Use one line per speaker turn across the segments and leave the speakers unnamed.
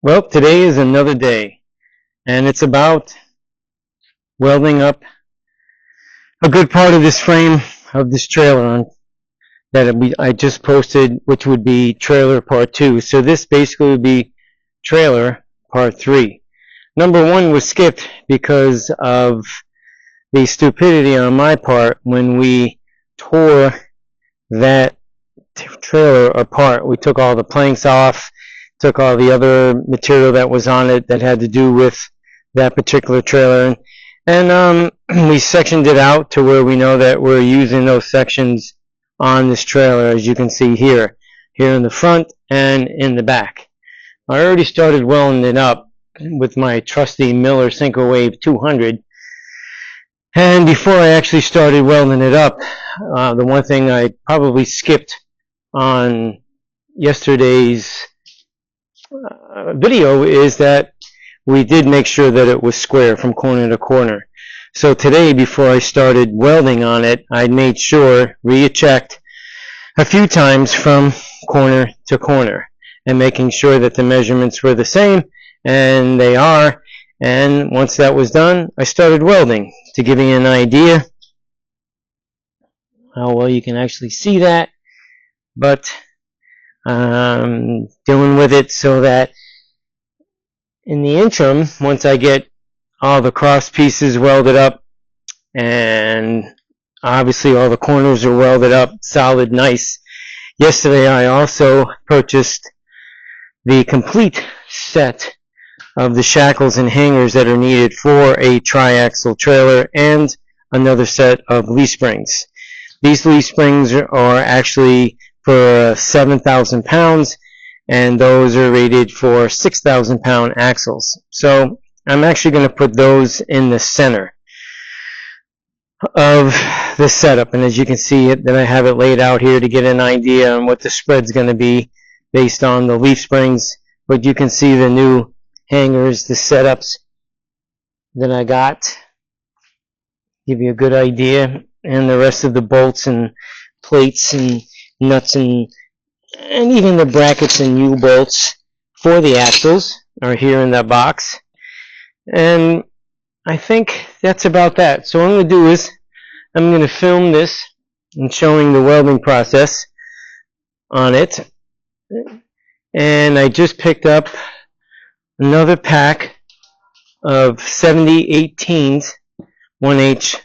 Well, today is another day, and it's about welding up a good part of this frame of this trailer I just posted, which would be trailer part 2. So this basically would be trailer part 3. Number 1 was skipped because of the stupidity on my part when we tore that trailer apart. We took all the planks off, took all the other material that was on it that had to do with that particular trailer, and we sectioned it out to where we know that we're using those sections on this trailer, as you can see here in the front and in the back. I already started welding it up with my trusty Miller Syncrowave 200. And before I actually started welding it up, the one thing I probably skipped on yesterday's video is that we did make sure that it was square from corner to corner. So today, before I started welding on it, I made sure, rechecked a few times from corner to corner and making sure that the measurements were the same, and they are. And once that was done, I started welding. To give you an idea how well you can actually see that, but dealing with it so that in the interim, once I get all the cross pieces welded up and obviously all the corners are welded up solid, nice. Yesterday I also purchased the complete set of the shackles and hangers that are needed for a triaxle trailer and another set of leaf springs. These leaf springs are actually for 7,000 pounds, and those are rated for 6,000 pound axles. So I'm actually going to put those in the center of the setup, and as you can see then I have it laid out here to get an idea on what the spread's going to be based on the leaf springs. But you can see the new hangers, the setups that I got, give you a good idea, and the rest of the bolts and plates and nuts and even the brackets and U-bolts for the axles are here in that box. And I think that's about that. So what I'm going to do is I'm going to film this and showing the welding process on it. And I just picked up another pack of 70/18 1/8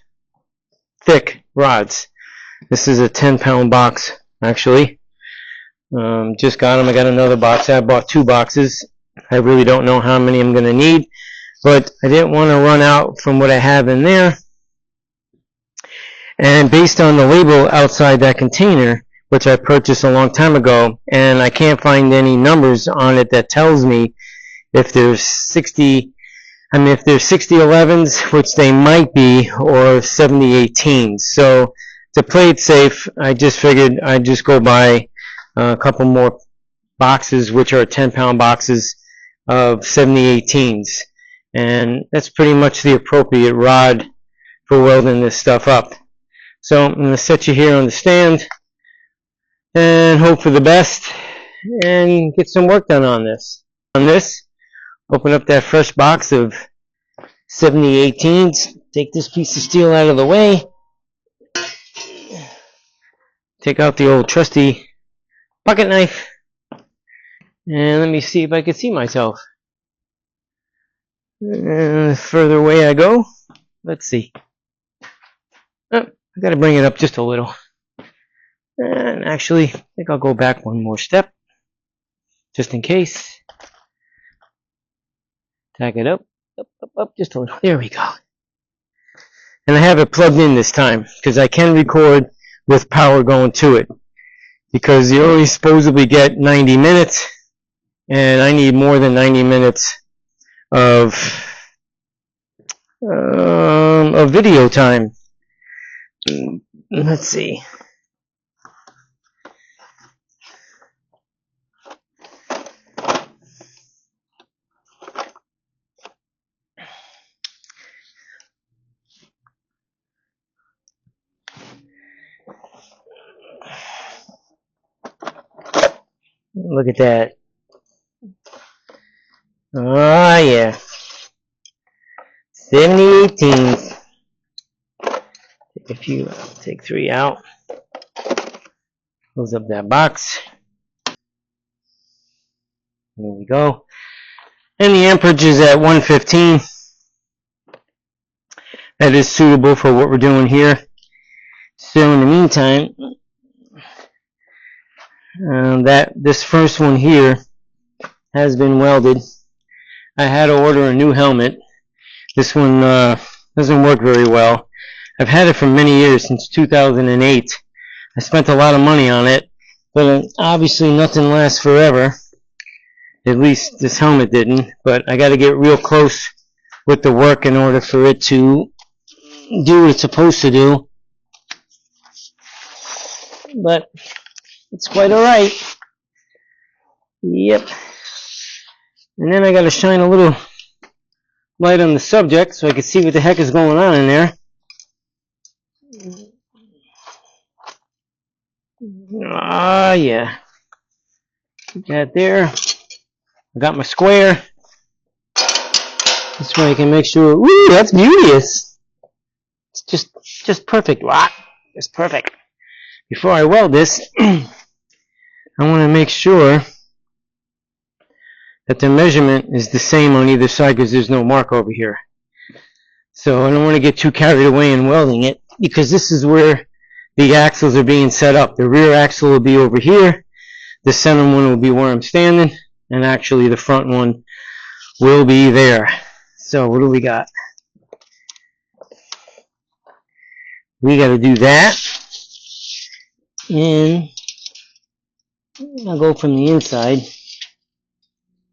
thick rods. This is a 10-pound box, actually. Just got them. I got another box. I bought 2 boxes. I really don't know how many I'm going to need, but I didn't want to run out from what I have in there. And based on the label outside that container, which I purchased a long time ago, and I can't find any numbers on it that tells me if there's 60/11s, which they might be, or 70/18s. So to play it safe, I just figured I'd just go buy a couple more boxes, which are 10-pound boxes of 70/18s. And that's pretty much the appropriate rod for welding this stuff up. So I'm going to set you here on the stand and hope for the best and get some work done on this. Open up that fresh box of 70/18s. Take this piece of steel out of the way. Take out the old trusty pocket knife. And let me see if I can see myself. And the further away I go, let's see. Oh, I got to bring it up just a little. And actually, I think I'll go back one more step, just in case. Tack it up, just a little. There we go. And I have it plugged in this time, because I can record with power going to it. Because you only supposedly get 90 minutes, and I need more than 90 minutes of video time. Let's see. Look at that. Ah, yeah. 70/18. Take a few out. Take 3 out. Close up that box. There we go. And the amperage is at 115. That is suitable for what we're doing here. So in the meantime, this first one here has been welded. I had to order a new helmet. This one doesn't work very well. I've had it for many years, since 2008. I spent a lot of money on it, but obviously nothing lasts forever. At least this helmet didn't, but I got to get real close with the work in order for it to do what it's supposed to do. But it's quite alright. Yep. And then I got to shine a little light on the subject so I can see what the heck is going on in there. Ah, yeah. Put that there. I got my square. This way I can make sure. Ooh, that's beauteous. It's just perfect. Wow, it's perfect. Before I weld this, I want to make sure that the measurement is the same on either side, because there's no mark over here. So I don't want to get too carried away in welding it, because this is where the axles are being set up. The rear axle will be over here. The center one will be where I'm standing. And actually the front one will be there. So what do we got? We got to do that. And I'll go from the inside.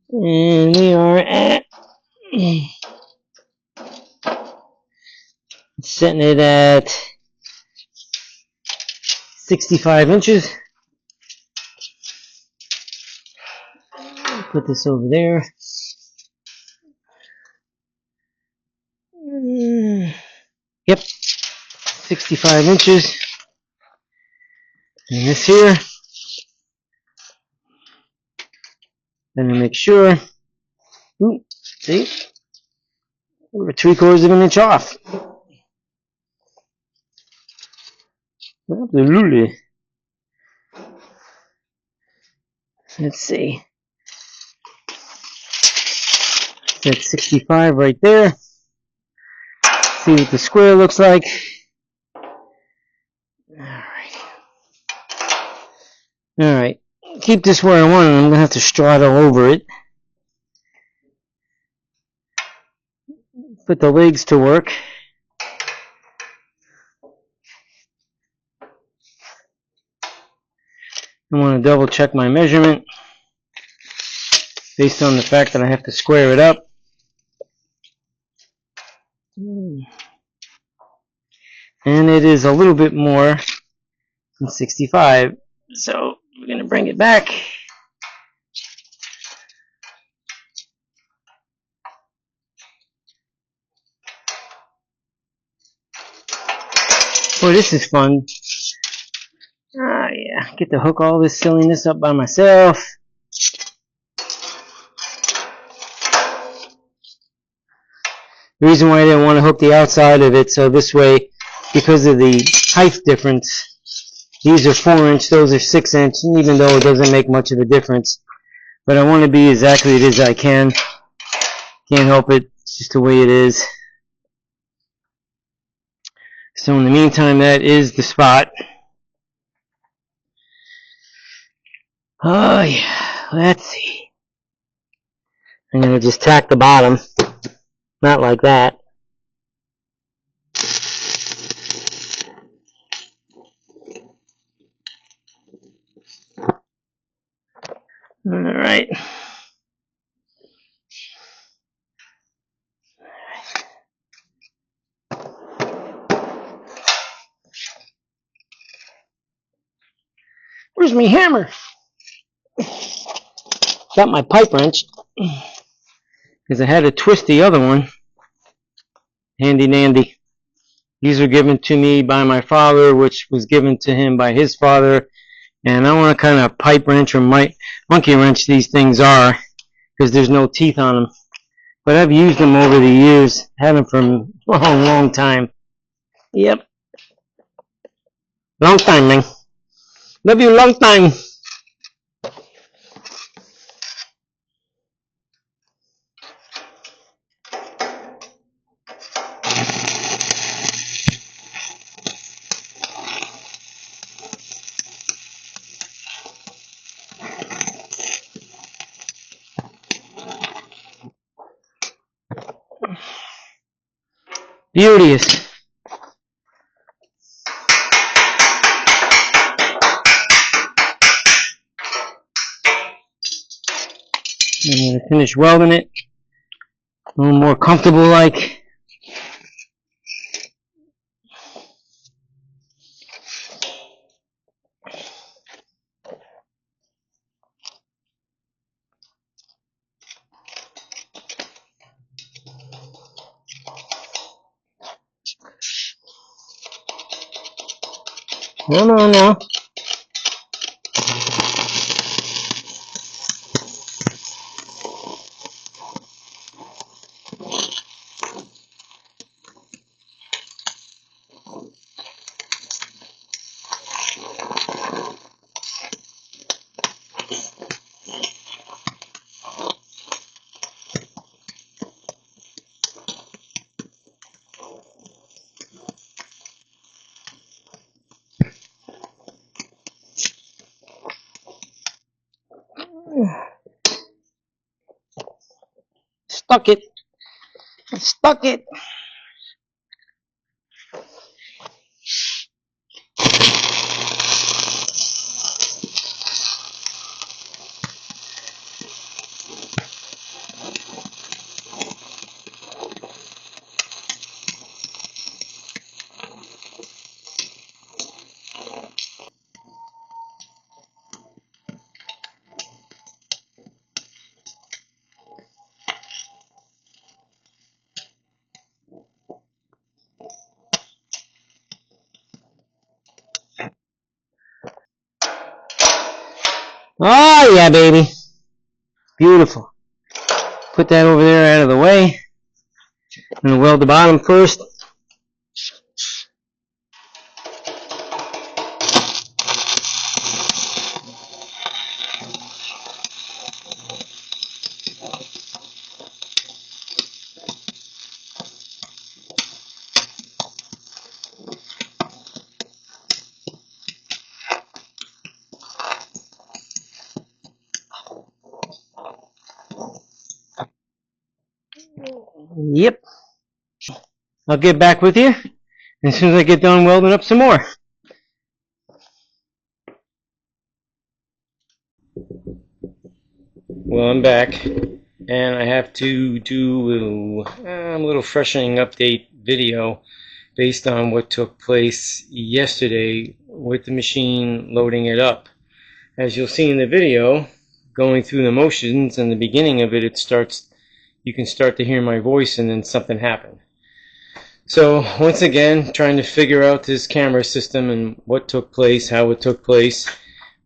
And we are at setting it at 65 inches. Put this over there. Yep, 65 inches. And this here. Then I make sure. Ooh, see? We're 3/4 of an inch off. Absolutely. Let's see. That's 65 right there. See what the square looks like. Alright. Keep this where I want it. I'm going to have to straddle over it. Put the legs to work. I want to double check my measurement based on the fact that I have to square it up. And it is a little bit more than 65. So we're going to bring it back. Boy, this is fun. Ah, yeah. Get to hook all this silliness up by myself. The reason why I didn't want to hook the outside of it, so this way, because of the height difference, these are 4-inch, those are 6-inch, and even though it doesn't make much of a difference, but I want to be as accurate as I can. Can't help it, it's just the way it is. So in the meantime, that is the spot. Oh yeah, let's see. I'm going to just tack the bottom. Not like that. Alright. Where's my hammer? Got my pipe wrench. Because I had to twist the other one. Handy dandy. These were given to me by my father, which was given to him by his father. And I want to kind of pipe wrench or monkey wrench these things are, because there's no teeth on them. but I've used them over the years. Had them for a long, long time. Yep. Long time, man. Love you long time. Beauteous. I'm going to finish welding it. A little more comfortable like. No. Stuck it. Stuck it. Oh yeah, baby. Beautiful. Put that over there out of the way. I'm going to weld the bottom first. Yep. I'll get back with you as soon as I get done welding up some more. Well, I'm back, and I have to do a little freshening update video based on what took place yesterday with the machine loading it up. As you'll see in the video, going through the motions, in the beginning of it, you can start to hear my voice, and then something happened. So once again, trying to figure out this camera system and what took place, how it took place.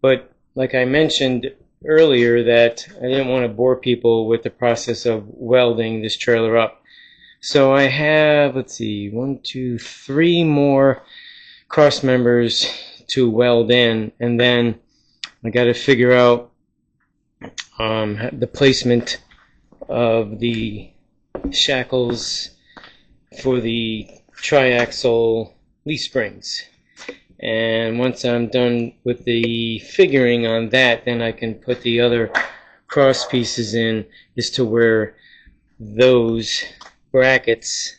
But like I mentioned earlier, that I didn't want to bore people with the process of welding this trailer up. So I have, let's see, 1, 2, 3 more cross members to weld in, and then I got to figure out the placement of the shackles for the triaxle leaf springs. And once I'm done with the figuring on that, then I can put the other cross pieces in as to where those brackets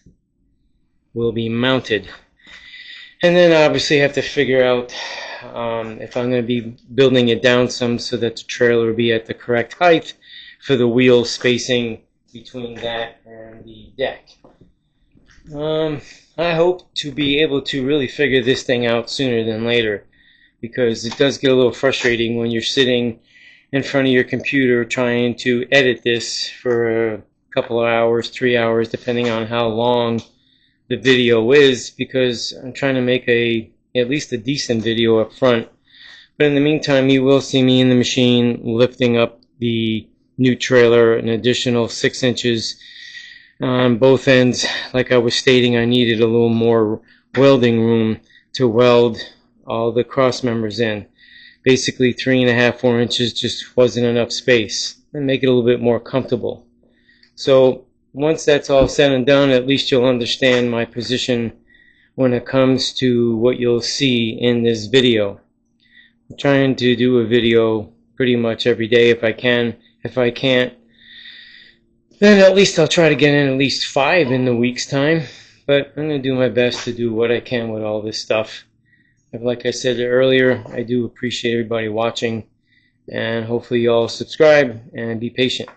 will be mounted. And then I obviously have to figure out if I'm going to be building it down some so that the trailer will be at the correct height for the wheel spacing between that and the deck. I hope to be able to really figure this thing out sooner than later, because it does get a little frustrating when you're sitting in front of your computer trying to edit this for a couple of hours, 3 hours, depending on how long the video is, because I'm trying to make at least a decent video up front. But in the meantime, you will see me in the machine lifting up the new trailer an additional 6 inches On both ends, like I was stating, I needed a little more welding room to weld all the cross members in. Basically 3.5, 4 inches just wasn't enough space, and make it a little bit more comfortable. So once that's all said and done, at least you'll understand my position when it comes to what you'll see in this video. I'm trying to do a video pretty much every day if I can. If I can't, then at least I'll try to get in at least 5 in the week's time. But I'm going to do my best to do what I can with all this stuff. Like I said earlier, I do appreciate everybody watching, and hopefully you all subscribe and be patient.